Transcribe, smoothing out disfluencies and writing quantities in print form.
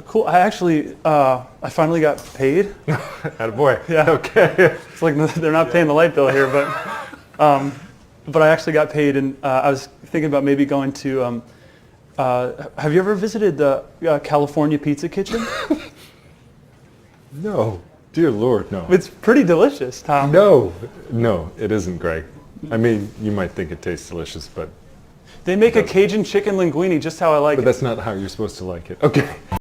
Cool. I actually, I finally got paid. Attaboy. Yeah. Okay. It's like they're not paying the light bill here, but I actually got paid, and I was thinking about maybe going to. Have you ever visited the California Pizza Kitchen? No. Dear Lord, no. It's pretty delicious, Tom. No, it isn't, Greg. I mean, you might think it tastes delicious, but They make a Cajun chicken linguine just how I like but it. that's not how you're supposed to like it. Okay.